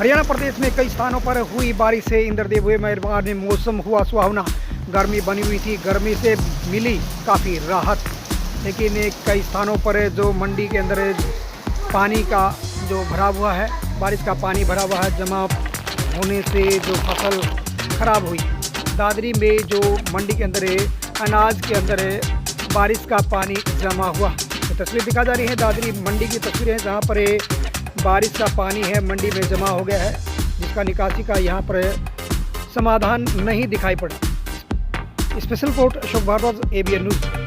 हरियाणा प्रदेश में कई स्थानों पर हुई बारिश से इंद्रदेव हुए मेहरबान, मौसम हुआ सुहावना। गर्मी बनी हुई थी, गर्मी से मिली काफ़ी राहत, लेकिन कई स्थानों पर जो मंडी के अंदर पानी का जो भरा हुआ है, बारिश का पानी भरा हुआ है, जमा होने से जो फसल खराब हुई। दादरी में जो मंडी के अंदर अनाज के अंदर बारिश का पानी जमा हुआ। तो तस्वीर दिखा जा रही है दादरी मंडी की तस्वीरें, जहाँ पर बारिश का पानी है मंडी में जमा हो गया है, जिसका निकासी का यहाँ पर समाधान नहीं दिखाई पड़ा। Special report Ashok Bhardwaj, ABN news.